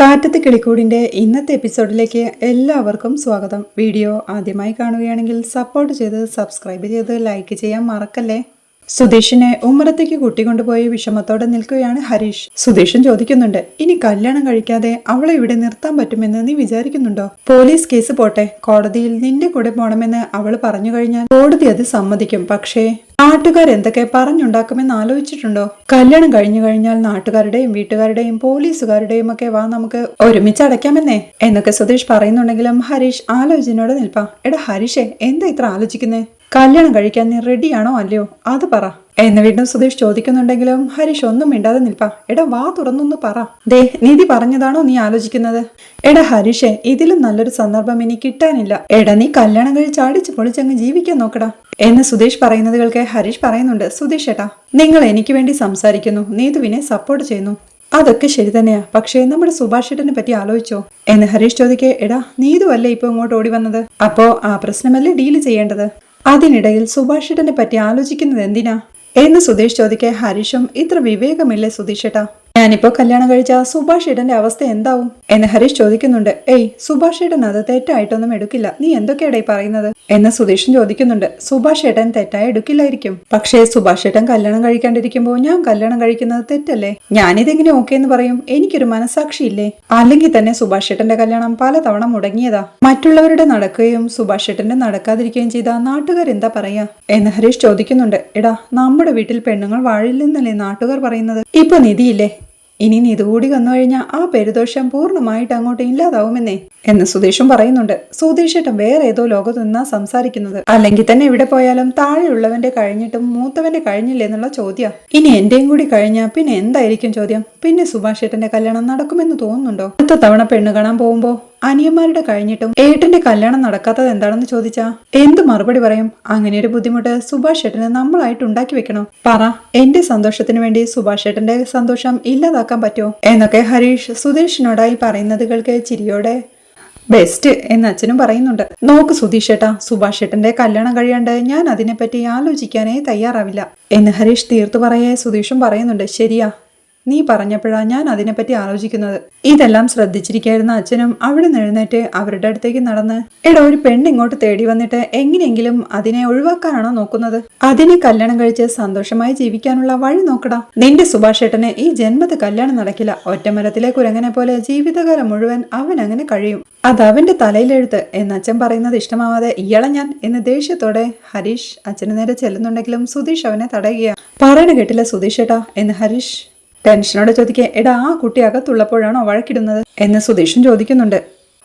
കാറ്റത്ത് കിളിക്കൂടിന്റെ ഇന്നത്തെ എപ്പിസോഡിലേക്ക് എല്ലാവർക്കും സ്വാഗതം. വീഡിയോ ആദ്യമായി കാണുകയാണെങ്കിൽ സപ്പോർട്ട് ചെയ്ത് സബ്സ്ക്രൈബ് ചെയ്ത് ലൈക്ക് ചെയ്യാൻ മറക്കല്ലേ. സുധീഷിനെ ഉമ്മറത്തേക്ക് കൂട്ടിക്കൊണ്ടുപോയി വിഷമത്തോടെ നിൽക്കുകയാണ് ഹരീഷ്. സുധീഷൻ ചോദിക്കുന്നുണ്ട്, ഇനി കല്യാണം കഴിക്കാതെ അവളെ ഇവിടെ നിർത്താൻ പറ്റുമെന്ന് നീ വിചാരിക്കുന്നുണ്ടോ? പോലീസ് കേസ് പോട്ടെ, കോടതിയിൽ നിന്റെ കൂടെ പോണമെന്ന് അവൾ പറഞ്ഞു കഴിഞ്ഞാൽ കോടതി അത് സമ്മതിക്കും. പക്ഷേ നാട്ടുകാരെന്തൊക്കെ പറഞ്ഞുണ്ടാക്കുമെന്ന് ആലോചിച്ചിട്ടുണ്ടോ? കല്യാണം കഴിഞ്ഞു കഴിഞ്ഞാൽ നാട്ടുകാരുടെയും വീട്ടുകാരുടെയും പോലീസുകാരുടെയും ഒക്കെ വാ നമുക്ക് ഒരുമിച്ച് അടയ്ക്കാമെന്നേ എന്നൊക്കെ സുധീഷ് പറയുന്നുണ്ടെങ്കിലും ഹരീഷ് ആലോചനയോടെ നിൽപ്പാ. എടാ ഹരീഷേ, എന്താ ഇത്ര ആലോചിക്കുന്നേ? കല്യാണം കഴിക്കാൻ നീ റെഡിയാണോ അല്ലയോ അത് പറ എന്ന് വീണ്ടും സുധീഷ് ചോദിക്കുന്നുണ്ടെങ്കിലും ഹരീഷ് ഒന്നും മിണ്ടാതെ നിൽപ്പാ. എടാ വാ തുറന്നൊന്ന് പറ. ദേ നിധി പറഞ്ഞതാണോ നീ ആലോചിക്കുന്നത്? എടാ ഹരീഷേ, ഇതിലും നല്ലൊരു സന്ദർഭം ഇനി കിട്ടാനില്ല. എടാ നീ കല്യാണം കഴിച്ച് അടിച്ചു പൊളിച്ചങ്ങ് ജീവിക്കാൻ നോക്കടാ എന്ന് സുധീഷ് പറയുന്നത് കേൾക്കെ ഹരീഷ് പറയുന്നുണ്ട്, സുധീഷ് ഏട്ടാ, നിങ്ങൾ എനിക്ക് വേണ്ടി സംസാരിക്കുന്നു, നീതുവിനെ സപ്പോർട്ട് ചെയ്യുന്നു, അതൊക്കെ ശരി തന്നെയാ. പക്ഷേ നമ്മുടെ സുഭാഷേട്ടനെ പറ്റി ആലോചിച്ചോ എന്ന് ഹരീഷ് ചോദിക്കേ. എടാ നീതുവല്ലേ ഇപ്പൊ ഇങ്ങോട്ട് ഓടി വന്നത്? അപ്പോ ആ പ്രശ്നമല്ലേ ഡീല് ചെയ്യേണ്ടത്? അതിനിടയിൽ സുഭാഷേട്ടനെ പറ്റി ആലോചിക്കുന്നത് എന്തിനാ എന്ന് സുധീഷ് ചോദിക്കെ ഹരീഷും, ഇത്ര വിവേകമില്ലേ സുധീഷേട്ടാ? ഞാനിപ്പോ കല്യാണം കഴിച്ച സുഭാഷേട്ടന്റെ അവസ്ഥ എന്താവും എന്ന് ഹരീഷ് ചോദിക്കുന്നുണ്ട്. ഏയ് സുഭാഷേട്ടൻ അത് തെറ്റായിട്ടൊന്നും എടുക്കില്ല, നീ എന്തൊക്കെയാടേ പറയുന്നത് എന്ന് സുധീഷൻ ചോദിക്കുന്നുണ്ട്. സുഭാഷേട്ടൻ തെറ്റായി എടുക്കില്ലായിരിക്കും, പക്ഷേ സുഭാഷേട്ടൻ കല്യാണം കഴിക്കാണ്ടിരിക്കുമ്പോ ഞാൻ കല്യാണം കഴിക്കുന്നത് തെറ്റല്ലേ? ഞാനിതെങ്ങനെ ഓക്കെ എന്ന് പറയും? എനിക്കൊരു മനസാക്ഷിയില്ലേ? അല്ലെങ്കിൽ തന്നെ സുഭാഷേട്ടന്റെ കല്യാണം പലതവണ മുടങ്ങിയതാ. മറ്റുള്ളവരുടെ നടക്കുകയും സുഭാഷേട്ടന്റെ നടക്കാതിരിക്കുകയും ചെയ്ത നാട്ടുകാരെന്താ പറയാ എന്ന് ഹരീഷ് ചോദിക്കുന്നുണ്ട്. എടാ നമ്മുടെ വീട്ടിൽ പെണ്ണുങ്ങൾ വാഴില്ലെന്നല്ലേ നാട്ടുകാർ പറയുന്നത്? ഇപ്പൊ നിധിയില്ലേ, ഇനി നീ ഇതുകൂടി വന്നു കഴിഞ്ഞാൽ ആ പെരുദോഷം പൂർണ്ണമായിട്ട് അങ്ങോട്ട് ഇല്ലാതാവുമെന്നേ എന്ന് സുധീഷും പറയുന്നുണ്ട്. സുധീഷേട്ടൻ വേറെ ഏതോ ലോകത്ത് നിന്നാ സംസാരിക്കുന്നത്. അല്ലെങ്കിൽ തന്നെ എവിടെ പോയാലും താഴെയുള്ളവന്റെ കഴിഞ്ഞിട്ടും മൂത്തവന്റെ കഴിഞ്ഞില്ലേ എന്നുള്ള ചോദ്യം. ഇനി എന്റെയും കൂടി കഴിഞ്ഞാൽ പിന്നെ എന്തായിരിക്കും ചോദ്യം? പിന്നെ സുഭാഷേട്ടന്റെ കല്യാണം നടക്കുമെന്ന് തോന്നുന്നുണ്ടോ? അടുത്ത തവണ പെണ്ണ് കാണാൻ പോകുമ്പോ അനിയന്മാരുടെ കഴിഞ്ഞിട്ടും ഏട്ടന്റെ കല്യാണം നടക്കാത്തത് എന്താണെന്ന് ചോദിച്ചാ എന്ത് മറുപടി പറയും? അങ്ങനെ ഒരു ബുദ്ധിമുട്ട് സുഭാഷേട്ടന് നമ്മളായിട്ട് ഉണ്ടാക്കി വെക്കണോ? പറ, എന്റെ സന്തോഷത്തിന് വേണ്ടി സുഭാഷേട്ടന്റെ സന്തോഷം ഇല്ലാതാക്കാൻ പറ്റുമോ എന്നൊക്കെ ഹരീഷ് സുധീഷിനോടായി പറയുന്നത് കേൾക്കെ ചിരിയോടെ ബെസ്റ്റ് എന്ന് അച്ഛനും പറയുന്നുണ്ട്. നോക്ക് സുധീഷേട്ടാ, സുഭാഷേട്ടന്റെ കല്യാണം കഴിയാണ്ട് ഞാൻ അതിനെപ്പറ്റി ആലോചിക്കാനേ തയ്യാറാവില്ല എന്ന് ഹരീഷ് തീർത്തു പറയേ സുധീഷും പറയുന്നുണ്ട്. ശരിയാ, നീ പറഞ്ഞപ്പോഴാ ഞാൻ അതിനെപ്പറ്റി ആലോചിക്കുന്നത്. ഇതെല്ലാം ശ്രദ്ധിച്ചിരിക്കായിരുന്ന അച്ഛനും അവിടെ എഴുന്നേറ്റ് അവരുടെ അടുത്തേക്ക് നടന്ന്, എടാ ഒരു പെണ്ണിങ്ങോട്ട് തേടി വന്നിട്ട് എങ്ങനെയെങ്കിലും അതിനെ ഒഴിവാക്കാനാണോ നോക്കുന്നത്? അതിനെ കല്യാണം കഴിച്ച് സന്തോഷമായി ജീവിക്കാനുള്ള വഴി നോക്കടാ. നിന്റെ സുഭാഷേട്ടന് ഈ ജന്മത്ത് കല്യാണം നടക്കില്ല. ഒറ്റമരത്തിലെ കുരങ്ങനെ പോലെ ജീവിതകാലം മുഴുവൻ അവൻ അങ്ങനെ കഴിയും. അത് അവന്റെ തലയിലെഴുത്ത് എന്ന് അച്ഛൻ പറയുന്നത് ഇഷ്ടമാവാതെ ഇയാളെ ഞാൻ എന്ന് ദേഷ്യത്തോടെ ഹരീഷ് അച്ഛന് നേരെ ചെല്ലുന്നുണ്ടെങ്കിലും സുധീഷ് അവനെ തടയുകയാണ്. പറയണ കേട്ടില്ല സുധീഷേട്ടാ എന്ന് ഹരീഷ് ടെൻഷനോടെ ചോദിക്കേ. എടാ ആ കുട്ടി അകത്തുള്ളപ്പോഴാണോ വഴക്കിടുന്നത് എന്ന് സുധീഷും ചോദിക്കുന്നുണ്ട്.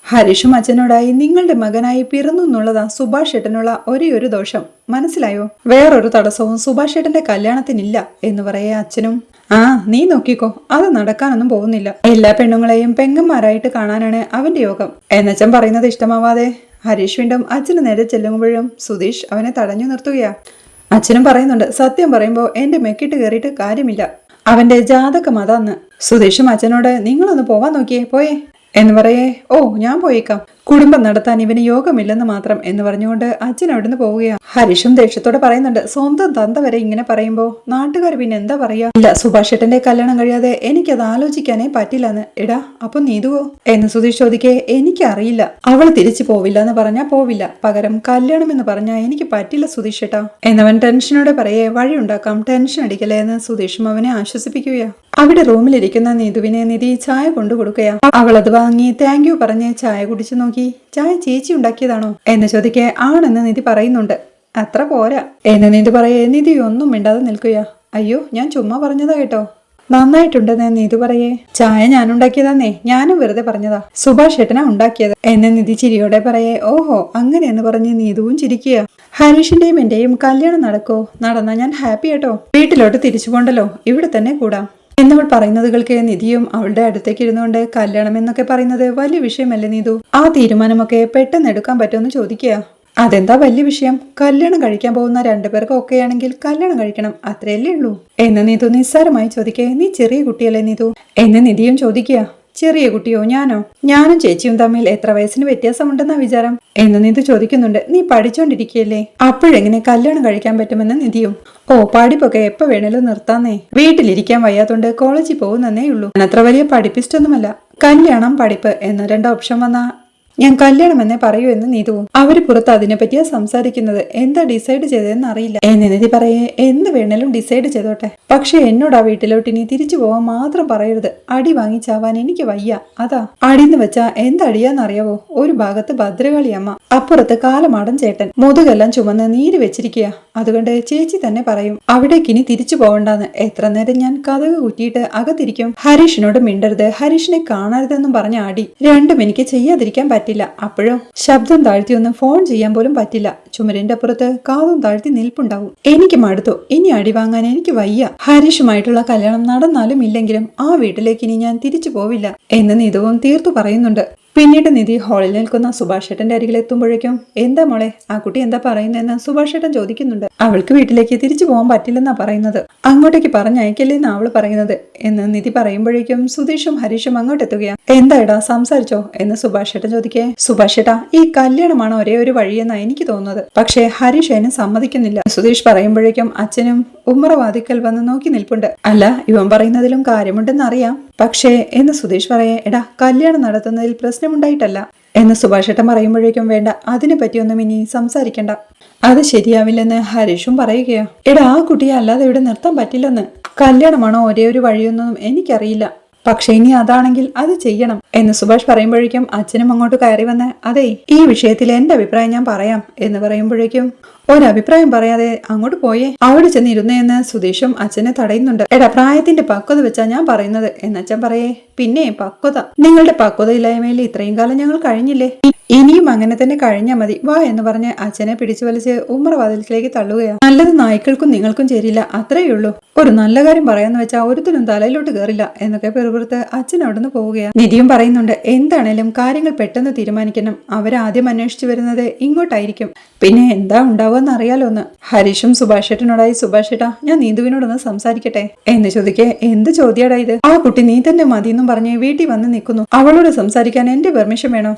ഹരീഷും അച്ഛനോടായി നിങ്ങളുടെ മകനായി പിറന്നു എന്നുള്ളതാ സുഭാഷ് ഏട്ടനുള്ള ഒരേ ഒരു ദോഷം, മനസ്സിലായോ? വേറൊരു തടസ്സവും സുഭാഷ് ഏട്ടന്റെ കല്യാണത്തിനില്ല എന്ന് പറയേ അച്ഛനും. ആ നീ നോക്കിക്കോ, അത് നടക്കാനൊന്നും പോകുന്നില്ല. എല്ലാ പെണ്ണുങ്ങളെയും പെങ്ങന്മാരായിട്ട് കാണാനാണ് അവന്റെ യോഗം എന്നച്ഛൻ പറയുന്നത് ഇഷ്ടമാവാതെ ഹരീഷ് വീണ്ടും അച്ഛന് നേരെ ചെല്ലുമ്പോഴും സുധീഷ് അവനെ തടഞ്ഞു നിർത്തുകയാ. അച്ഛനും പറയുന്നുണ്ട്, സത്യം പറയുമ്പോ എന്റെ മെക്കിട്ട് കയറിയിട്ട് കാര്യമില്ല, അവന്റെ ജാതകം അതാന്ന്. സുധീഷും അച്ഛനോട് നിങ്ങളൊന്ന് പോവാൻ നോക്കിയേ, പോയേ എന്ന് പറയേ. ഓ ഞാൻ പോയേക്കാം, കുടുംബം നടത്താൻ ഇവന് യോഗമില്ലെന്ന് മാത്രം എന്ന് പറഞ്ഞുകൊണ്ട് അച്ഛൻ അവിടുന്ന് പോവുകയാണ്. ഹരീഷും ദേഷ്യത്തോടെ പറയുന്നുണ്ട്, സ്വന്തം തന്ത വരെ ഇങ്ങനെ പറയുമ്പോ നാട്ടുകാർ പിന്നെ എന്താ പറയാ? ഇല്ല, സുഭാഷേട്ടന്റെ കല്യാണം കഴിയാതെ എനിക്കത് ആലോചിക്കാനേ പറ്റില്ലെന്ന്. എടാ അപ്പൊ നീതുവോ എന്ന് സുധീഷ് ചോദിക്കേ. എനിക്കറിയില്ല, അവള് തിരിച്ചു പോവില്ല എന്ന് പറഞ്ഞാ പോവില്ല, പകരം കല്യാണം എന്ന് പറഞ്ഞാ എനിക്ക് പറ്റില്ല സുധീഷേട്ടാ എന്നവൻ ടെൻഷനോടെ പറയേ. വഴി ഉണ്ടാക്കാം, ടെൻഷൻ അടിക്കലേ എന്ന് സുധീഷും അവനെ ആശ്വസിപ്പിക്കുകയാ. അവിടെ റൂമിലിരിക്കുന്ന നീതുവിനെ നിധി ചായ കൊണ്ടു കൊടുക്കുകയാ. അവളത് വാങ്ങി താങ്ക് യു പറഞ്ഞ് ചായ കുടിച്ചു നോക്കി. ചായ ചേച്ചി ഉണ്ടാക്കിയതാണോ എന്ന് ചോദിക്കേ. ആണെന്ന് നിധി പറയുന്നുണ്ട്. അത്ര പോരാ എന്ന് നീതു പറയേ. നിധി ഒന്നും മിണ്ടാതെ നിൽക്കുകയാ. അയ്യോ ഞാൻ ചുമ്മാ പറഞ്ഞതാ കേട്ടോ, നന്നായിട്ടുണ്ടെന്ന് നീതു പറയേ. ചായ ഞാനുണ്ടാക്കിയതാന്നേ, ഞാനും വെറുതെ പറഞ്ഞതാ, സുഭാഷ് ഏട്ടനാ ഉണ്ടാക്കിയത് എന്ന് നിധി ചിരിയോടെ പറയേ. ഓഹോ അങ്ങനെയെന്ന് പറഞ്ഞ് നീതുവും ചിരിക്കുക. ഹരീഷിന്റെയും എന്റെയും കല്യാണം നടക്കോ? നടന്നാ ഞാൻ ഹാപ്പി ആട്ടോ, വീട്ടിലോട്ട് തിരിച്ചു പോണ്ടല്ലോ, ഇവിടെ തന്നെ കൂടാം എന്നവൾ പറയുന്നത് കേൾക്കെ നിധിയും അവളുടെ അടുത്തേക്ക് ഇരുന്നുകൊണ്ട് കല്യാണം എന്നൊക്കെ പറയുന്നത് വലിയ വിഷയമല്ലേ നീതു? ആ തീരുമാനമൊക്കെ പെട്ടെന്ന് എടുക്കാൻ പറ്റുമെന്ന് ചോദിക്കുക. അതെന്താ വലിയ വിഷയം? കല്യാണം കഴിക്കാൻ പോകുന്ന രണ്ടുപേർക്കും ഒക്കെയാണെങ്കിൽ കല്യാണം കഴിക്കണം, അത്രയല്ലേ ഉള്ളൂ എന്ന് നീതു നിസ്സാരമായി ചോദിക്കേ. നീ ചെറിയ കുട്ടിയല്ലേ നീതു എന്ന് നിധിയും ചോദിക്കുക. ചെറിയ കുട്ടിയോ? ഞാനും ചേച്ചിയും തമ്മിൽ എത്ര വയസ്സിന് വ്യത്യാസമുണ്ടെന്നാ വിചാരം എന്ന് നിധി ചോദിക്കുന്നുണ്ട്. നീ പഠിച്ചോണ്ടിരിക്കുകയല്ലേ, അപ്പോഴെങ്ങനെ കല്യാണം കഴിക്കാൻ പറ്റുമെന്ന് നിധിയും. ഓ പഠിപ്പൊക്കെ എപ്പോ വേണേലും നിർത്താന്നേ, വീട്ടിലിരിക്കാൻ വയ്യാത്തോണ്ട് കോളേജിൽ പോകുന്നേ ഉള്ളൂ, അത്ര വലിയ പഠിപ്പിസ്റ്റൊന്നുമല്ല, കല്യാണം പഠിപ്പ് എന്ന 2 ഓപ്ഷൻ വന്ന ഞാൻ കല്യാണം എന്നേ പറയൂ എന്ന് നീതുവും. അവര് പുറത്ത് അതിനെ പറ്റിയാ സംസാരിക്കുന്നത്. എന്താ ഡിസൈഡ് ചെയ്തതെന്ന് അറിയില്ല എന്ന് നിധി പറയേ. എന്ത് വേണേലും ഡിസൈഡ് ചെയ്തോട്ടെ, പക്ഷെ എന്നോട് ആ വീട്ടിലോട്ട് ഇനി തിരിച്ചു പോവാൻ മാത്രം പറയരുത്. അടി വാങ്ങിച്ചാവാൻ എനിക്ക് വയ്യ. അതാ അടിന്ന് വെച്ചാ എന്തടിയാന്നറിയാവോ? ഒരു ഭാഗത്ത് ഭദ്രകാളി അമ്മ, അപ്പുറത്ത് കാലമാടൻ ചേട്ടൻ, മുതുകെല്ലാം ചുമന്ന് നീര് വെച്ചിരിക്കുക. അതുകൊണ്ട് ചേച്ചി തന്നെ പറയും അവിടേക്കിനി തിരിച്ചു പോവണ്ടെന്ന്. എത്ര നേരം ഞാൻ കഥക് കുറ്റിയിട്ട് അകത്തിരിക്കും. ഹരീഷിനോട് മിണ്ടരുത്, ഹരീഷിനെ കാണരുതെന്നും പറഞ്ഞ അടി. രണ്ടും എനിക്ക് ചെയ്യാതിരിക്കാൻ പറ്റില്ല. അപ്പോഴോ ശബ്ദം താഴ്ത്തിയൊന്നും ഫോൺ ചെയ്യാൻ പോലും പറ്റില്ല. ചുമരിന്റെ അപ്പുറത്ത് കാതും താഴ്ത്തി നിൽപ്പുണ്ടാവും. എനിക്ക് മടുത്തു, ഇനി അടി വാങ്ങാൻ എനിക്ക് വയ്യ. ഹരീഷുമായിട്ടുള്ള കല്യാണം നടന്നാലും ഇല്ലെങ്കിലും ആ വീട്ടിലേക്ക് ഇനി ഞാൻ തിരിച്ചു പോവില്ല എന്ന് നീതുവും തീർത്തു പറയുന്നുണ്ട്. പിന്നീട് നിധി ഹാളിൽ നിൽക്കുന്ന സുഭാഷ് ഏട്ടന്റെ അരികിൽ എത്തുമ്പോഴേക്കും എന്താ മോളെ, ആ കുട്ടി എന്താ പറയുന്നതെന്ന് സുഭാഷ് ഏട്ടൻ ചോദിക്കുന്നുണ്ട്. അവൾക്ക് വീട്ടിലേക്ക് തിരിച്ചു പോകാൻ പറ്റില്ലെന്നാ പറയുന്നത്. അങ്ങോട്ടേക്ക് പറഞ്ഞയക്കല്ലേന്നാ അവള് പറയുന്നത് എന്ന് നിധി പറയുമ്പോഴേക്കും സുധീഷും ഹരീഷും അങ്ങോട്ടെത്തുകയാ. എന്തായിടാ സംസാരിച്ചോ എന്ന് സുഭാഷ് ഏട്ടൻ ചോദിക്കേ. സുഭാഷ് ഏട്ടാ, ഈ കല്യാണമാണ് ഒരേ ഒരു വഴിയെന്നാ എനിക്ക് തോന്നുന്നത്. പക്ഷേ ഹരീഷ് അതിന് സമ്മതിക്കുന്നില്ല. സുധീഷ് പറയുമ്പോഴേക്കും അച്ഛനും ഉമ്മറവാതിക്കൽ വന്ന് നോക്കി നിൽപ്പുണ്ട്. അല്ല, ഇവൻ പറയുന്നതിലും കാര്യമുണ്ടെന്ന് അറിയാം, പക്ഷേ എന്ന് സുധീഷ് പറയേ. എടാ, കല്യാണം നടത്തുന്നതിൽ പ്രശ്നമുണ്ടായിട്ടല്ല എന്ന് സുഭാഷ് ഏട്ടൻ പറയുമ്പോഴേക്കും വേണ്ട, അതിനെ പറ്റിയൊന്നും ഇനി സംസാരിക്കണ്ട, അത് ശരിയാവില്ലെന്ന് ഹരീഷും പറയുകയാ. എടാ, ആ കുട്ടിയെ അല്ലാതെ ഇവിടെ നിർത്താൻ പറ്റില്ലെന്ന്. കല്യാണമാണോ ഒരേ ഒരു വഴിയൊന്നും എനിക്കറിയില്ല, പക്ഷെ ഇനി അതാണെങ്കിൽ അത് ചെയ്യണം എന്ന് സുഭാഷ് പറയുമ്പോഴേക്കും അച്ഛനും അങ്ങോട്ട് കയറി വന്ന് അതെ, ഈ വിഷയത്തിൽ എന്റെ അഭിപ്രായം ഞാൻ പറയാം എന്ന് പറയുമ്പോഴേക്കും ഒരഭിപ്രായം പറയാതെ അങ്ങോട്ട് പോയേ, അവിടെ ചെന്നിരുന്നേന്ന് സുധീഷും അച്ഛനെ തടയുന്നുണ്ട്. എടാ, പ്രായത്തിന്റെ പക്വത വെച്ചാ ഞാൻ പറയുന്നത് എന്നച്ഛൻ പറയേ. പിന്നെ പക്വത, നിങ്ങളുടെ പക്വത ഇല്ലായ്മയിൽ ഇത്രയും കാലം ഞങ്ങൾ കഴിഞ്ഞില്ലേ, ഇനിയും അങ്ങനെ തന്നെ കഴിഞ്ഞാൽ മതി വാ എന്ന് പറഞ്ഞ് അച്ഛനെ പിടിച്ചു വലിച്ച് ഉമ്മറവാതിലേക്ക് തള്ളുകയാണ്. നല്ലത് നായ്ക്കൾക്കും നിങ്ങൾക്കും ചേരില്ല, അത്രയുള്ളൂ. ഒരു നല്ല കാര്യം പറയാന്ന് വെച്ചാൽ ഒരുത്തിനും തലയിലോട്ട് കയറില്ല എന്നൊക്കെ പെറുപുറത്ത് അച്ഛൻ അവിടുന്ന് പോവുകയാണ്. നിധിയും പറയുന്നുണ്ട് എന്താണേലും കാര്യങ്ങൾ പെട്ടെന്ന് തീരുമാനിക്കണം. അവരാദ്യം അന്വേഷിച്ചു വരുന്നത് ഇങ്ങോട്ടായിരിക്കും. പിന്നെ എന്താ ഉണ്ടാവുമെന്ന് അറിയാലോ എന്ന്. ഹരീഷും സുഭാഷ് ഏട്ടനോടായി സുഭാഷ് ഏട്ടാ, ഞാൻ നീതുവിനോടൊന്ന് സംസാരിക്കട്ടെ എന്ന് ചോദിക്കേ. എന്ത് ചോദ്യാടാ ഇത്? ആ കുട്ടി നീ തന്നെ മതിയെന്നും പറഞ്ഞ് വീട്ടിൽ വന്ന് നിൽക്കുന്നു. അവളോട് സംസാരിക്കാൻ എന്റെ പെർമിഷൻ വേണോ?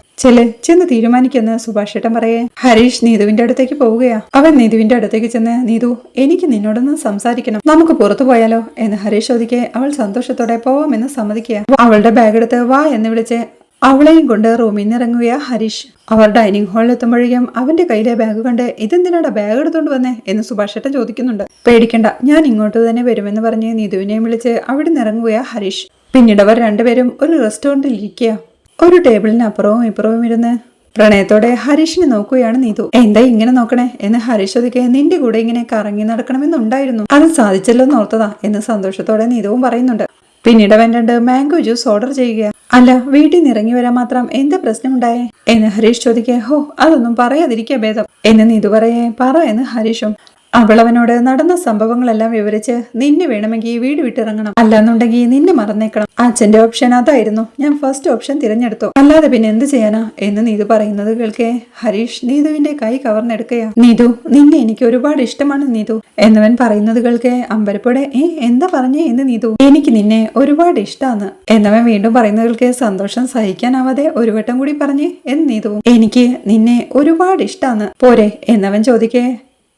ചെന്ന് തീരുമാനിക്കെന്ന് സുഭാഷ് ഏട്ടൻ പറയേ. ഹരീഷ് നീതുവിന്റെ അടുത്തേക്ക് പോവുകയാ. അവൻ നീതുവിന്റെ അടുത്തേക്ക് ചെന്ന് നീതു, എനിക്ക് നിന്നോടൊന്ന് സംസാരിക്കണം, നമുക്ക് പുറത്തു പോയാലോ എന്ന് ഹരീഷ് ചോദിക്കേ. അവൾ സന്തോഷത്തോടെ പോവാമെന്ന് സമ്മതിക്കുക. അവളുടെ ബാഗ് എടുത്ത് വാ എന്ന് വിളിച്ച് അവളെയും കൊണ്ട് റൂമിൽ നിന്ന് ഇറങ്ങുകയാ ഹരീഷ്. അവർ ഡൈനിങ് ഹാളിൽ എത്തുമ്പോഴേക്കും അവന്റെ കയ്യിലെ ബാഗ് കണ്ട് ഇതെന്തിനാടാ ബാഗ് എടുത്തോണ്ട് വന്നേ എന്ന് സുഭാഷ് ഏട്ടൻ ചോദിക്കുന്നുണ്ട്. പേടിക്കണ്ട, ഞാൻ ഇങ്ങോട്ട് തന്നെ വരുമെന്ന് പറഞ്ഞ് നീതുവിനെയും വിളിച്ച് അവിടെ നിന്ന് ഇറങ്ങുകയാ ഹരീഷ്. പിന്നീട് അവർ രണ്ടുപേരും ഒരു റെസ്റ്റോറന്റിൽ ഇരിക്കുക. ഒരു ടേബിളിന് അപ്പുറവും ഇപ്പുറവും ഇരുന്ന് പ്രണയത്തോടെ ഹരീഷിനെ നോക്കുകയാണ് നീതു. എന്താ ഇങ്ങനെ നോക്കണേ എന്ന് ഹരീഷ് ചോദിക്കെ. നിന്റെ കൂടെ ഇങ്ങനെ കറങ്ങി നടക്കണമെന്നുണ്ടായിരുന്നു, അത് സാധിച്ചല്ലോ എന്ന് ഓർത്തതാ എന്ന് സന്തോഷത്തോടെ നീതുവും പറയുന്നുണ്ട്. പിന്നീട് അവൻ 2 മാംഗോ ജ്യൂസ് ഓർഡർ ചെയ്യുക. അല്ല, വീട്ടിൽ നിന്ന് ഇറങ്ങി വരാൻ മാത്രം എന്താ പ്രശ്നമുണ്ടായേ എന്ന് ഹരീഷ് ചോദിക്കേ. ഹോ, അതൊന്നും പറയാതിരിക്കുക ഭേദം എന്ന് നീതു പറയേ. പറ എന്ന് ഹരീഷും. അവളവനോട് നടന്ന സംഭവങ്ങളെല്ലാം വിവരിച്ച് നിന്നെ വേണമെങ്കിൽ വീട് വിട്ടിറങ്ങണം, അല്ലാന്നുണ്ടെങ്കിൽ നിന്നെ മറന്നേക്കണം. അച്ഛന്റെ ഓപ്ഷൻ അതായിരുന്നു, ഞാൻ ഫസ്റ്റ് ഓപ്ഷൻ തിരഞ്ഞെടുത്തു, അല്ലാതെ പിന്നെ എന്ത് ചെയ്യാനാ എന്ന് നീതു പറയുന്നത് കേൾക്കേ ഹരീഷ് നീതുവിന്റെ കൈ കവർന്നെടുക്കയാ. നീതു, നിന്നെ എനിക്ക് ഒരുപാട് ഇഷ്ടമാണ് നീതു എന്നവൻ പറയുന്നത് കേൾക്കേ അമ്പരപ്പോടെ എന്താ പറഞ്ഞേ എന്ന് നീതു. എനിക്ക് നിന്നെ ഒരുപാട് ഇഷ്ടാന്ന് എന്നവൻ വീണ്ടും പറയുന്നത് കേൾക്കേ സന്തോഷം സഹിക്കാനാവാതെ ഒരു വട്ടം കൂടി പറഞ്ഞേ എന്ന് നീതു. എനിക്ക് നിന്നെ ഒരുപാട് ഇഷ്ടാന്ന് പോരെ എന്നവൻ ചോദിക്കേ.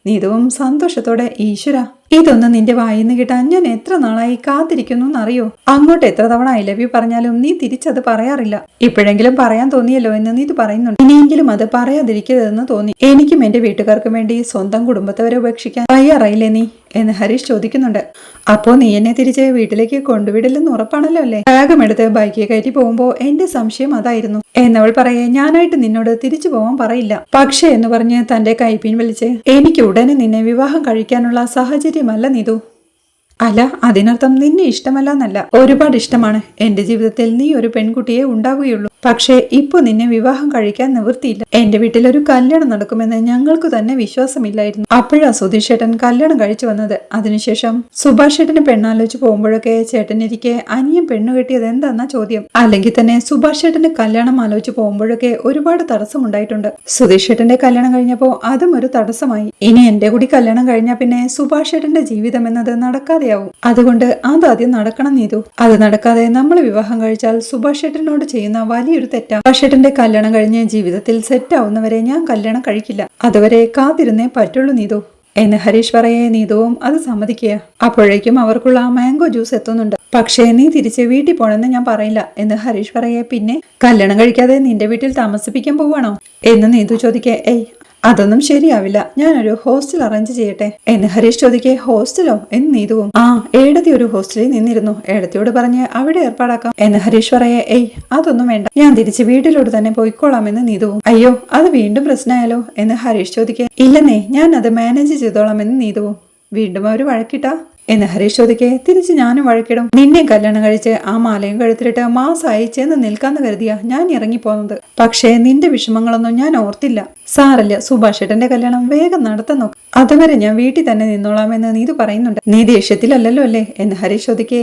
നീതുവും സന്തോഷത്തോടെ ഈശ്വര, ഇതൊന്നും നിന്റെ വായിന്ന് കിട്ടാൻ ഞാൻ എത്ര നാളായി കാത്തിരിക്കുന്നു എന്നറിയോ? അങ്ങോട്ട് എത്ര തവണ ഐ ലവ് യു പറഞ്ഞാലും നീ തിരിച്ചത് പറയാറില്ല. ഇപ്പോഴെങ്കിലും പറയാൻ തോന്നിയല്ലോ എന്ന് നീ ഇത് പറയുന്നുണ്ട്. ഇനിയെങ്കിലും അത് പറയാതിരിക്കരുതെന്ന് തോന്നി. എനിക്കും എന്റെ വീട്ടുകാർക്കും വേണ്ടി സ്വന്തം കുടുംബത്തെ വരെ ഉപേക്ഷിക്കാൻ തയ്യാറായില്ലേ നീ എന്ന് ഹരീഷ് ചോദിക്കുന്നുണ്ട്. അപ്പോ നീ എന്നെ തിരിച്ച് വീട്ടിലേക്ക് കൊണ്ടുവിടില്ലെന്ന് ഉറപ്പാണല്ലോ അല്ലേ? ബാഗം എടുത്ത് ബൈക്കിൽ കയറ്റി പോകുമ്പോ എന്റെ സംശയം അതായിരുന്നു എന്നവൾ പറയേ. ഞാനായിട്ട് നിന്നോട് തിരിച്ചു പോവാൻ പറയില്ല, പക്ഷേ എന്ന് പറഞ്ഞ് തന്റെ കൈപ്പിൻ വലിച്ച് എനിക്ക് ഉടനെ നിന്നെ വിവാഹം കഴിക്കാനുള്ള സാഹചര്യമല്ല നീതു. അല്ല, അതിനർത്ഥം നിന്നെ ഇഷ്ടമല്ല എന്നല്ല, ഒരുപാട് ഇഷ്ടമാണ്. എന്റെ ജീവിതത്തിൽ നീ ഒരു പെൺകുട്ടിയെ ഉണ്ടാവുകയുള്ളൂ, പക്ഷേ ഇപ്പൊ നിന്നെ വിവാഹം കഴിക്കാൻ നിവൃത്തിയില്ല. എന്റെ വീട്ടിൽ ഒരു കല്യാണം നടക്കുമെന്ന് ഞങ്ങൾക്ക് തന്നെ വിശ്വാസമില്ലായിരുന്നു. അപ്പോഴാ സുധീഷ് ചേട്ടൻ കല്യാണം കഴിച്ചു വന്നത്. അതിനുശേഷം സുഭാഷ് ചേട്ടന് പെണ്ണാലോചിച്ച് പോകുമ്പോഴൊക്കെ ചേട്ടനിരിക്കെ അനിയൻ പെണ്ണു കെട്ടിയത് എന്താന്നാ ചോദ്യം. അല്ലെങ്കിൽ തന്നെ സുഭാഷ് ചേട്ടന്റെ കല്യാണം ആലോചിച്ച് പോകുമ്പോഴൊക്കെ ഒരുപാട് തടസ്സമുണ്ടായിട്ടുണ്ട്. സുധീഷ് ചേട്ടന്റെ കല്യാണം കഴിഞ്ഞപ്പോ അതും ഒരു തടസ്സമായി. ഇനി എന്റെ കൂടി കല്യാണം കഴിഞ്ഞാൽ പിന്നെ സുഭാഷ് ചേട്ടന്റെ ജീവിതം എന്നത് നടക്കാതെ. അതുകൊണ്ട് അതാദ്യം നടക്കണം നീതു. അത് നടക്കാതെ നമ്മൾ വിവാഹം കഴിച്ചാൽ സുഭാഷ് ചേട്ടനോട് ചെയ്യുന്ന വലിയൊരു തെറ്റാ. സുഭാഷ് ചേട്ടന്റെ കല്യാണം കഴിഞ്ഞ് ജീവിതത്തിൽ സെറ്റ് ആവുന്നവരെ ഞാൻ കല്യാണം കഴിക്കില്ല. അതുവരെ കാത്തിരുന്നേ പറ്റുള്ളൂ നീതു എന്ന് ഹരീഷ് പറയേ നീതുവും അത് സമ്മതിക്കുക. അപ്പോഴേക്കും അവർക്കുള്ള മാംഗോ ജ്യൂസ് എത്തുന്നുണ്ട്. പക്ഷേ നീ തിരിച്ച് വീട്ടിൽ പോണെന്ന് ഞാൻ പറയില്ല എന്ന് ഹരീഷ് പറയേ. പിന്നെ കല്യാണം കഴിക്കാതെ നിന്റെ വീട്ടിൽ താമസിപ്പിക്കാൻ പോവാണോ എന്ന് നീതു ചോദിക്കേ. ഏയ് അതൊന്നും ശരിയാവില്ല, ഞാനൊരു ഹോസ്റ്റൽ അറേഞ്ച് ചെയ്യട്ടെ എന്ന് ഹരീഷ് ചോദിക്കേ. ഹോസ്റ്റലോ എന്ന് നീതുവും. ഏടത്തി ഒരു ഹോസ്റ്റലിൽ നിന്നിരുന്നു, ഏടത്തിയോട് പറഞ്ഞ് അവിടെ ഏർപ്പാടാക്കാം എന്ന് ഹരീഷ് പറയേ. ഏയ് അതൊന്നും വേണ്ട, ഞാൻ തിരിച്ച് വീട്ടിലോട്ട് തന്നെ പോയിക്കോളാമെന്ന് നീതുവും. അയ്യോ അത് വീണ്ടും പ്രശ്നമായാലോ എന്ന് ഹരീഷ് ചോദിക്കേ. ഇല്ലെന്നേ, ഞാൻ അത് മാനേജ് ചെയ്തോളാമെന്ന് നീതുവും. വീണ്ടും അവർ വഴക്കിട്ടാ എന്ന് ഹരീഷ് ചോദിക്കേ. തിരിച്ച് ഞാനും വഴക്കിടും. നിന്നെ കല്യാണം കഴിച്ച് ആ മാലയും കഴുത്തിലിട്ട് മാസമായി ചെന്ന് നിൽക്കാന്ന് കരുതിയാ ഞാൻ ഇറങ്ങിപ്പോന്നത്. പക്ഷേ നിന്റെ വിഷമങ്ങളൊന്നും ഞാൻ ഓർത്തില്ല. സാരല്ല, സുഭാഷ് ഏട്ടന്റെ കല്യാണം വേഗം നടത്താൻ നോക്ക്, അതുവരെ ഞാൻ വീട്ടിൽ തന്നെ നിന്നോളാമെന്ന് നീതു പറയുന്നുണ്ട്. നീ ദേഷ്യത്തിലല്ലല്ലോ അല്ലേ എന്ന് ഹരീഷ് ചോദിക്കേ.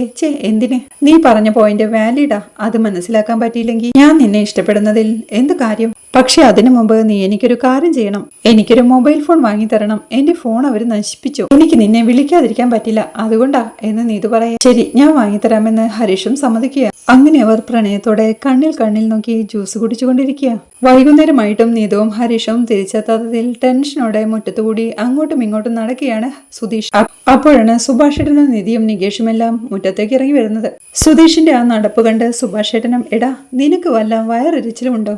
എന്തിന്? നീ പറഞ്ഞ പോയിന്റ് വാലിഡാ, അത് മനസ്സിലാക്കാൻ പറ്റിയില്ലെങ്കിൽ ഞാൻ നിന്നെ ഇഷ്ടപ്പെടുന്നതിൽ എന്ത് കാര്യം? പക്ഷെ അതിനു മുമ്പ് നീ എനിക്കൊരു കാര്യം ചെയ്യണം. എനിക്കൊരു മൊബൈൽ ഫോൺ വാങ്ങി തരണം. എന്റെ ഫോൺ അവർ നശിപ്പിച്ചു, എനിക്ക് നിന്നെ വിളിക്കാതിരിക്കാൻ പറ്റില്ല, അതുകൊണ്ടാ എന്ന് നീതു പറയാ. ശരി, ഞാൻ വാങ്ങിത്തരാമെന്ന് ഹരീഷും സമ്മതിക്കുക. അങ്ങനെ അവർ പ്രണയത്തോടെ കണ്ണിൽ നോക്കി ജ്യൂസ് കുടിച്ചുകൊണ്ടിരിക്കുക. വൈകുന്നേരമായിട്ടും നീതുവും ഹരീഷും തിരിച്ചെത്താത്തതിൽ ടെൻഷനോടെ മുറ്റത്തുകൂടി അങ്ങോട്ടും ഇങ്ങോട്ടും നടക്കുകയാണ് സുധീഷ്. അപ്പോഴാണ് സുഭാഷേട്ടനും നിധിയും നികേഷുമെല്ലാം മുറ്റത്തേക്ക് ഇറങ്ങി വരുന്നത്. സുധീഷിന്റെ ആ നടപ്പ് കണ്ട് സുഭാഷേട്ടനും, എടാ നിനക്ക് വല്ല വയറിരിച്ചിലുമുണ്ടോ?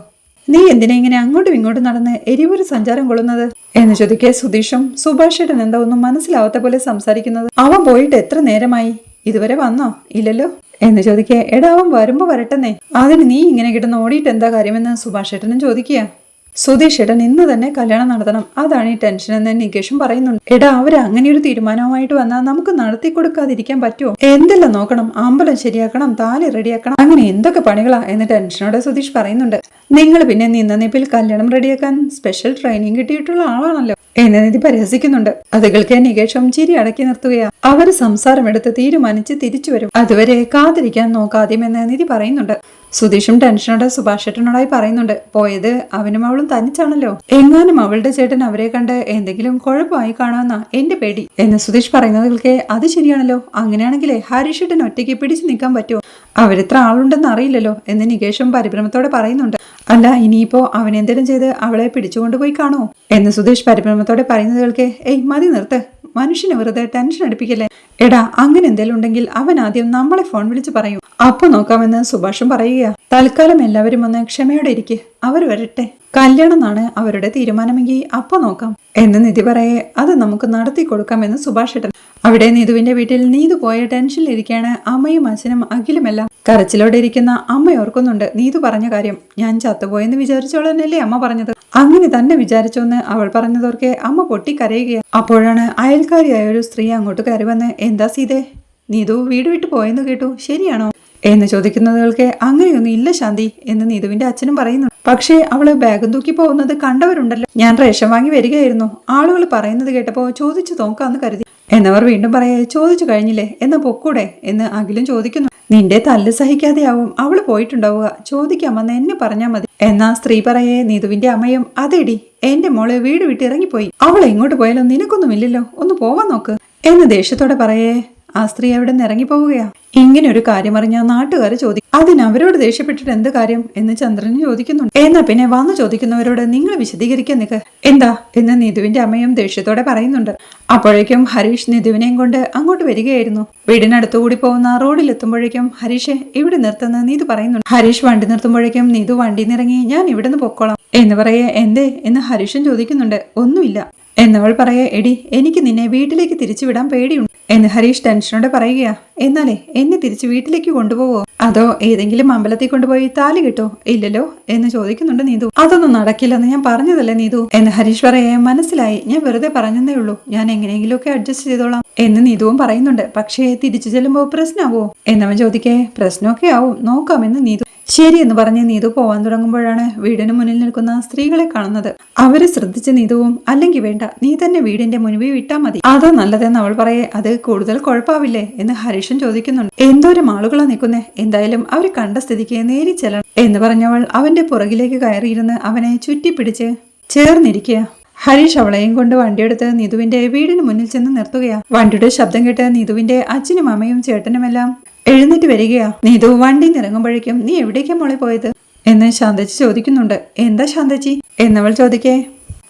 നീ എന്തിനാ ഇങ്ങനെ അങ്ങോട്ടും ഇങ്ങോട്ടും നടന്ന് എരിവൊരു സഞ്ചാരം കൊള്ളുന്നത് എന്ന് ചോദിക്കേ. സുധീഷും സുഭാഷേട്ടൻ എന്താ ഒന്നും മനസ്സിലാവാത്ത പോലെ സംസാരിക്കുന്നത്. അവൻ പോയിട്ട് എത്ര നേരമായി? ഇതുവരെ വന്നോ? ഇല്ലല്ലോ എന്ന് ചോദിക്കേ. എടാ അവൻ വരുമ്പോ വരട്ടെന്നേ, അതിന് നീ ഇങ്ങനെ കിടന്ന് ഓടിയിട്ട് എന്താ കാര്യമെന്ന് സുഭാഷേട്ടനും ചോദിക്കുക. സുധീഷ് ഏട്ടൻ ഇന്ന് തന്നെ കല്യാണം നടത്തണം, അതാണ് ഈ ടെൻഷൻ എന്ന് നികേഷും പറയുന്നുണ്ട്. എടാ അവര് അങ്ങനെ ഒരു തീരുമാനവുമായിട്ട് വന്നാൽ നമുക്ക് നടത്തി കൊടുക്കാതിരിക്കാൻ പറ്റുമോ? എന്തെല്ലാം നോക്കണം, അമ്പലം ശരിയാക്കണം, താലി റെഡിയാക്കണം, അങ്ങനെ എന്തൊക്കെ പണികളാ എന്ന് ടെൻഷനോടെ സുധീഷ് പറയുന്നുണ്ട്. നിങ്ങൾ പിന്നെ നിന്നിപ്പിൽ കല്യാണം റെഡിയാക്കാൻ സ്പെഷ്യൽ ട്രെയിനിങ് കിട്ടിയിട്ടുള്ള ആളാണല്ലോ എന്ന് നിധി പരിഹസിക്കുന്നുണ്ട്. അത് കേൾക്കാൻ നികേഷും ചിരി അടക്കി നിർത്തുകയാ. അവര് സംസാരമെടുത്ത് തീരുമാനിച്ച് തിരിച്ചു വരും, അതുവരെ കാത്തിരിക്കാൻ നോക്കാദ്യമെന്ന് നിധി പറയുന്നുണ്ട്. സുധീഷും ടെൻഷനോടെ സുഭാഷേട്ടനോടായി പറയുന്നുണ്ട്. പോയത് അവനും അവളും തനിച്ചാണല്ലോ, എങ്ങാനും അവളുടെ ചേട്ടൻ അവരെ കണ്ട് എന്തെങ്കിലും കുഴപ്പമായി കാണുമെന്നാ എന്റെ പേടി എന്ന് സുധീഷ് പറയുന്നതിൽക്കെ. അത് ശരിയാണല്ലോ, അങ്ങനെയാണെങ്കിലേ ഹരീഷേട്ടൻ ഒറ്റയ്ക്ക് പിടിച്ചു നിൽക്കാൻ പറ്റുമോ? അവരെത്ര ആളുണ്ടെന്ന് അറിയില്ലല്ലോ എന്ന് നികേഷും പരിഭ്രമത്തോടെ പറയുന്നുണ്ട്. അല്ല ഇനിയിപ്പോ അവനെന്തേലും ചെയ്ത് അവളെ പിടിച്ചുകൊണ്ടുപോയി കാണുമോ എന്ന് സുധീഷ് പരിഭ്രമത്തോടെ പറയുന്നതിൽക്കെ. ഏയ് മതി നിർത്ത്, മനുഷ്യനെ വെറുതെ ടെൻഷൻ അടുപ്പിക്കല്ലേ. എടാ അങ്ങനെ എന്തേലും ഉണ്ടെങ്കിൽ അവൻ ആദ്യം നമ്മളെ ഫോൺ വിളിച്ച് പറയൂ, അപ്പൊ നോക്കാമെന്ന് സുഭാഷും പറയുക. തൽക്കാലം എല്ലാവരും ഒന്ന് ക്ഷമയോടെ ഇരിക്കെ, അവർ വരട്ടെ, കല്യാണം എന്നാണ് അവരുടെ തീരുമാനമെങ്കിൽ അപ്പൊ നോക്കാം എന്ന് നിധി പറയെ. അത് നമുക്ക് നടത്തി കൊടുക്കാമെന്ന് സുഭാഷേട്ടൻ. അവിടെ നീതുവിന്റെ വീട്ടിൽ നീതു പോയ ടെൻഷനിലിരിക്കുകയാണ് അമ്മയും അച്ഛനും അഖിലുമെല്ലാം. കരച്ചിലോടെ ഇരിക്കുന്ന അമ്മ ഓർക്കുന്നുണ്ട് നീതു പറഞ്ഞ കാര്യം. ഞാൻ ചത്തുപോയെന്ന് വിചാരിച്ചോളന്നല്ലേ അമ്മ പറഞ്ഞത്, അങ്ങനെ തന്നെ വിചാരിച്ചോന്ന് അവൾ പറഞ്ഞതോർക്കെ അമ്മ പൊട്ടിക്കരയുകയാണ്. അപ്പോഴാണ് അയൽക്കാരിയായ ഒരു സ്ത്രീ അങ്ങോട്ട് കയറി വന്ന്, എന്താ സീതേ, നീതു വീട് വിട്ടു പോയെന്ന് കേട്ടു, ശരിയാണോ എന്ന് ചോദിക്കുന്നതുകൾക്ക്. അങ്ങനെയൊന്നും ഇല്ല ശാന്തി എന്ന് നീതുവിന്റെ അച്ഛനും പറയുന്നു. പക്ഷേ അവള് ബാഗും തൂക്കി പോകുന്നത് കണ്ടവരുണ്ടല്ലോ, ഞാൻ റേഷൻ വാങ്ങി വരികയായിരുന്നു, ആളുകൾ പറയുന്നത് കേട്ടപ്പോ ചോദിച്ചു നോക്കാന്ന് കരുതി എന്നവർ വീണ്ടും പറയേ. ചോദിച്ചു കഴിഞ്ഞില്ലേ, എന്ന് പൊക്കൂടെ എന്ന് അഖിലും ചോദിക്കുന്നു. നിന്റെ തല്ല് സഹിക്കാതെയാവും അവള് പോയിട്ടുണ്ടാവുക, ചോദിക്കാമെന്ന് എന്നെ പറഞ്ഞാൽ മതി എന്നാ സ്ത്രീ പറയേ. നീതുവിന്റെ അമ്മയും, അതേടി എന്റെ മോള് വീട് വിട്ട് ഇറങ്ങിപ്പോയി, അവൾ എങ്ങോട്ട് പോയാലും നിനക്കൊന്നുമില്ലല്ലോ, ഒന്ന് പോവാൻ നോക്ക് എന്ന് ദേഷ്യത്തോടെ പറയേ. ആ സ്ത്രീ അവിടെ നിന്ന് ഇറങ്ങിപ്പോവുകയാ. ഇങ്ങനെ ഒരു കാര്യം അറിഞ്ഞാൽ നാട്ടുകാർ ചോദിക്കും, അതിന് അവരോട് ദേഷ്യപ്പെട്ടിട്ട് എന്ത് കാര്യം എന്ന് ചന്ദ്രന് ചോദിക്കുന്നുണ്ട്. എന്നാ പിന്നെ വന്നു ചോദിക്കുന്നവരോട് നിങ്ങൾ വിശദീകരിക്കാൻ നിൽക്ക് എന്താ എന്ന് നീതുവിന്റെ അമ്മയും ദേഷ്യത്തോടെ പറയുന്നുണ്ട്. അപ്പോഴേക്കും ഹരീഷ് നീതുവിനെയും കൊണ്ട് അങ്ങോട്ട് വരികയായിരുന്നു. വീടിനടുത്തുകൂടി പോകുന്ന റോഡിലെത്തുമ്പോഴേക്കും ഹരീഷെ ഇവിടെ നിർത്തുന്ന നീതു പറയുന്നുണ്ട്. ഹരീഷ് വണ്ടി നിർത്തുമ്പോഴേക്കും നീതു വണ്ടി നിറങ്ങി, ഞാൻ ഇവിടെ നിന്ന് പൊക്കോളാം എന്ന് പറയേ. എന്തേ എന്ന് ഹരീഷും ചോദിക്കുന്നുണ്ട്. ഒന്നുമില്ല എന്നവൾ പറയേ. എടി എനിക്ക് നിന്നെ വീട്ടിലേക്ക് തിരിച്ചു വിടാൻ പേടിയുണ്ട് എന്ന് ഹരീഷ് ടെൻഷനോടെ പറയുകയാ. എന്നാലേ എന്നെ തിരിച്ച് വീട്ടിലേക്ക് കൊണ്ടുപോവോ, അതോ ഏതെങ്കിലും അമ്പലത്തിൽ കൊണ്ടുപോയി താലി കിട്ടോ? ഇല്ലല്ലോ എന്ന് ചോദിക്കുന്നുണ്ട് നീതു. അതൊന്നും നടക്കില്ലെന്ന് ഞാൻ പറഞ്ഞതല്ലേ നീതു എന്ന് ഹരീഷ് പറയേ. മനസ്സിലായി, ഞാൻ വെറുതെ പറഞ്ഞതേ ഉള്ളൂ, ഞാൻ എങ്ങനെയെങ്കിലുമൊക്കെ അഡ്ജസ്റ്റ് ചെയ്തോളാം എന്ന് നീതുവും പറയുന്നുണ്ട്. പക്ഷേ തിരിച്ചു ചെല്ലുമ്പോ പ്രശ്നമാവോ എന്നവൻ ചോദിക്കേ. പ്രശ്നമൊക്കെ ആവും, നോക്കാമെന്ന് നീതു. ശരി എന്ന് പറഞ്ഞ് നീതു പോവാൻ തുടങ്ങുമ്പോഴാണ് വീടിന് മുന്നിൽ നിൽക്കുന്ന സ്ത്രീകളെ കാണുന്നത്. അവരെ ശ്രദ്ധിച്ച് നീതുവും, അല്ലെങ്കിൽ വേണ്ട, നീ തന്നെ വീടിന്റെ മുൻപിൽ വിട്ടാ മതി, അതാ നല്ലതെന്ന് അവൾ പറയേ. അത് കൂടുതൽ കുഴപ്പാവില്ലേ എന്ന് ഹരീഷും ചോദിക്കുന്നുണ്ട്. എന്തോരം ആളുകളാ നിൽക്കുന്നേ, എന്തായാലും അവര് കണ്ട സ്ഥിതിക്ക് നേരി ചെല്ലണം എന്ന് പറഞ്ഞവൾ അവന്റെ പുറകിലേക്ക് കയറിയിരുന്ന് അവനെ ചുറ്റിപ്പിടിച്ച് ചേർന്നിരിക്കുക. ഹരീഷ് അവളെയും കൊണ്ട് വണ്ടിയെടുത്ത് നീതുവിന്റെ വീടിന് മുന്നിൽ ചെന്ന് നിർത്തുകയാ. വണ്ടിയുടെ ശബ്ദം കേട്ട് നീതുവിന്റെ അച്ഛനും അമ്മയും ചേട്ടനുമെല്ലാം എഴുന്നേറ്റ് വരികയാ. നീതു വണ്ടി നിറങ്ങുമ്പോഴേക്കും, നീ എവിടേക്കാ മോളെ പോയത് എന്ന് ശാന്തച്ചി ചോദിക്കുന്നുണ്ട്. എന്താ ശാന്തച്ചി എന്നവൾ ചോദിക്കേ.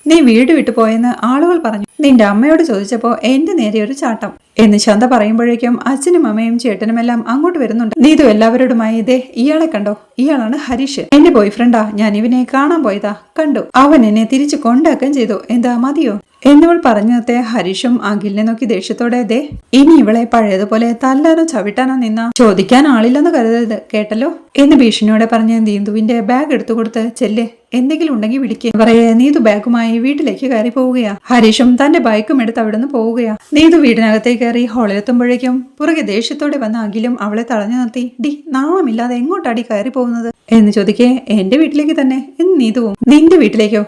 നീ വീട് വിട്ടു പോയെന്ന് ആളുകൾ പറഞ്ഞു. നിന്റെ അമ്മയോട് ചോദിച്ചപ്പോ എന്റെ നേരെ ഒരു ചാട്ടം എന്ന് ശാന്ത പറയുമ്പോഴേക്കും അച്ഛനും അമ്മയും ചേട്ടനുമെല്ലാം അങ്ങോട്ട് വരുന്നുണ്ട്. നീതു എല്ലാവരോടുമായി ഇതേ ഇയാളെ കണ്ടോ, ഇയാളാണ് ഹരീഷ്, എന്റെ ബോയ്ഫ്രണ്ടാ, ഞാൻ ഇവനെ കാണാൻ പോയതാ, കണ്ടു, അവൻ എന്നെ തിരിച്ചു കൊണ്ടാക്കുകയും ചെയ്തു, എന്താ മതിയോ എന്നിവൾ പറഞ്ഞത്തെ ഹരീഷും അഖിലിനെ നോക്കി ദേഷ്യത്തോടെ ദേ ഇനി ഇവളെ പഴയതുപോലെ തല്ലാനോ ചവിട്ടാനോ നിന്നാ ചോദിക്കാൻ ആളില്ലെന്ന് കരുതരുത് കേട്ടല്ലോ എന്ന് ഭീഷണിയോടെ പറഞ്ഞ് നീതുവിന്റെ ബാഗ് എടുത്തു കൊടുത്ത് ചെല്ല്, എന്തെങ്കിലും ഉണ്ടെങ്കിൽ വിളിക്കുക പറയേ നീതു ബാഗുമായി വീട്ടിലേക്ക് കയറി പോവുകയാ. ഹരീഷും തന്റെ ബൈക്കും എടുത്ത് അവിടുന്ന് പോവുകയാ. നീതു വീടിനകത്തേക്ക് കയറി ഹാളിലെത്തുമ്പോഴേക്കും പുറകെ ദേഷ്യത്തോടെ വന്ന അഖിലും അവളെ തടഞ്ഞു നിർത്തി ഡി നാണമില്ലാതെ എങ്ങോട്ടാടി കയറി പോകുന്നത് എന്ന് ചോദിക്കേ എന്റെ വീട്ടിലേക്ക് തന്നെ എന്ന് നീതുവും. നിന്റെ വീട്ടിലേക്കോ,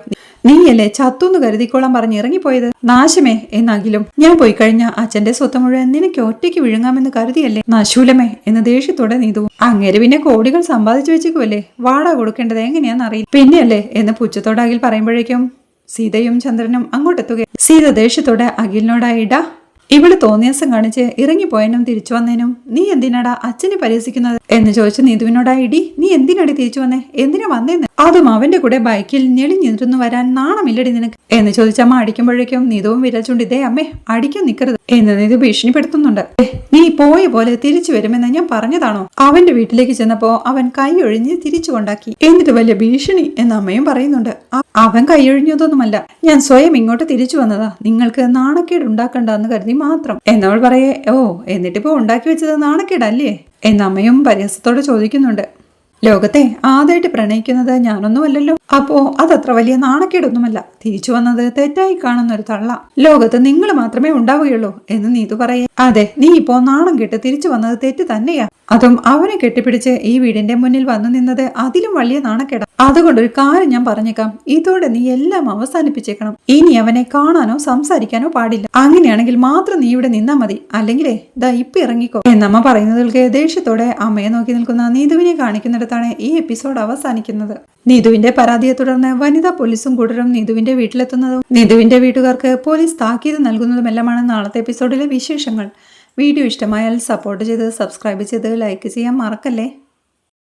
നീയല്ലേ ചത്തുന്ന് കരുതിക്കോളാൻ പറഞ്ഞ് ഇറങ്ങിപ്പോയത്, നാശമേ എന്നകിലും, ഞാൻ പോയി കഴിഞ്ഞ അച്ഛന്റെ സ്വത്ത് മുഴുവൻ നിനക്ക് ഒറ്റയ്ക്ക് വിഴുങ്ങാമെന്ന് കരുതിയല്ലേ നശൂലമേ എന്ന് ദേഷ്യത്തോടെ നീതുവും. അങ്ങേര് പിന്നെ കോടികൾ സമ്പാദിച്ചു വെച്ചേക്കുമല്ലേ, വാടക കൊടുക്കേണ്ടത് എങ്ങനെയാണെന്നറിയില്ല പിന്നെയല്ലേ എന്ന് പുച്ഛത്തോടെ അഖിൽ പറയുമ്പോഴേക്കും സീതയും ചന്ദ്രനും അങ്ങോട്ടെത്തുക. സീത ദേഷ്യത്തോടെ അഖിലിനോടായിടാ ഇവള് തോന്നിയാസം കാണിച്ച് ഇറങ്ങിപ്പോയനും തിരിച്ചു വന്നേനും നീ എന്തിനാടാ അച്ഛനെ പരിഹസിക്കുന്നത് എന്ന് ചോദിച്ച നീതുവിനോടായിടി നീ എന്തിനാടി തിരിച്ചു വന്നേ, എന്തിനാ വന്നേന്ന്, അതും അവന്റെ കൂടെ ബൈക്കിൽ ഞെളിഞ്ഞിരുന്നു വരാൻ നാണമില്ലടി നിനക്ക് എന്ന് ചോദിച്ചമ്മ അടിക്കുമ്പോഴേക്കും നീതുവും വിരൽ ചൂണ്ടി ഇതേ അമ്മേ അടിക്കാൻ നിൽക്കരുത് എന്ന് നീതു ഭീഷണിപ്പെടുത്തുന്നുണ്ട്. നീ പോയ പോലെ തിരിച്ചു വരുമെന്ന് ഞാൻ പറഞ്ഞതാണോ, അവന്റെ വീട്ടിലേക്ക് ചെന്നപ്പോ അവൻ കൈയൊഴിഞ്ഞ് തിരിച്ചു കൊണ്ടാക്കി, എന്നിട്ട് വലിയ ഭീഷണി എന്ന് അമ്മയും പറയുന്നുണ്ട്. അവൻ കൈയൊഴിഞ്ഞതൊന്നുമല്ല, ഞാൻ സ്വയം ഇങ്ങോട്ട് തിരിച്ചു വന്നതാ, നിങ്ങൾക്ക് നാണക്കേട് ഉണ്ടാക്കണ്ടെന്ന് കരുതി മാത്രം എന്നവൾ പറയേ ഓ എന്നിട്ടിപ്പോ ഉണ്ടാക്കി വെച്ചത് നാണക്കേടല്ലേ എന്ന് അമ്മയും പരിഹാസത്തോടെ ചോദിക്കുന്നുണ്ട്. ലോകത്തെ ആദ്യമായിട്ട് പ്രണയിക്കുന്നത് ഞാനൊന്നുമല്ലല്ലോ, അപ്പോ അതത്ര വലിയ നാണക്കേടൊന്നുമല്ല, തിരിച്ചു വന്നത് തെറ്റായി കാണുന്ന ഒരു തള്ള ലോകത്ത് നിങ്ങൾ മാത്രമേ ഉണ്ടാവുകയുള്ളൂ എന്ന് നീതു പറയേ. അതെ നീ ഇപ്പോ നാണം കെട്ട് തിരിച്ചു വന്നത് തെറ്റ് തന്നെയാ, അതും അവനെ കെട്ടിപ്പിടിച്ച് ഈ വീടിന്റെ മുന്നിൽ വന്നു നിന്നത് അതിലും വലിയ നാണക്കേടാ. അതുകൊണ്ടൊരു കാര്യം ഞാൻ പറഞ്ഞേക്കാം, ഇതോടെ നീ എല്ലാം അവസാനിപ്പിച്ചേക്കണം, ഇനി അവനെ കാണാനോ സംസാരിക്കാനോ പാടില്ല, അങ്ങനെയാണെങ്കിൽ മാത്രം നീ ഇവിടെ നിന്നാ മതി, അല്ലെങ്കിലേ ദാ ഇപ്പൊ ഇറങ്ങിക്കോ എന്നമ്മ പറയുന്നതിൽക്ക് ദേഷ്യത്തോടെ അമ്മയെ നോക്കി നിൽക്കുന്ന നീതുവിനെ കാണിക്കുന്നിടത്താണ് ഈ എപ്പിസോഡ് അവസാനിക്കുന്നത്. നീതുവിന്റെ പരാതിയെ തുടർന്ന് വനിതാ പോലീസും കൂട്ടരും നീതുവിന്റെ വീട്ടിലെത്തുന്നതും നീതുവിന്റെ വീട്ടുകാർക്ക് പോലീസ് താക്കീത് നൽകുന്നതുമെല്ലാമാണ് നാളത്തെ എപ്പിസോഡിലെ വിശേഷങ്ങൾ. വീഡിയോ ഇഷ്ടമായാൽ സപ്പോർട്ട് ചെയ്ത് സബ്സ്ക്രൈബ് ചെയ്ത് ലൈക്ക് ചെയ്യാൻ മറക്കല്ലേ.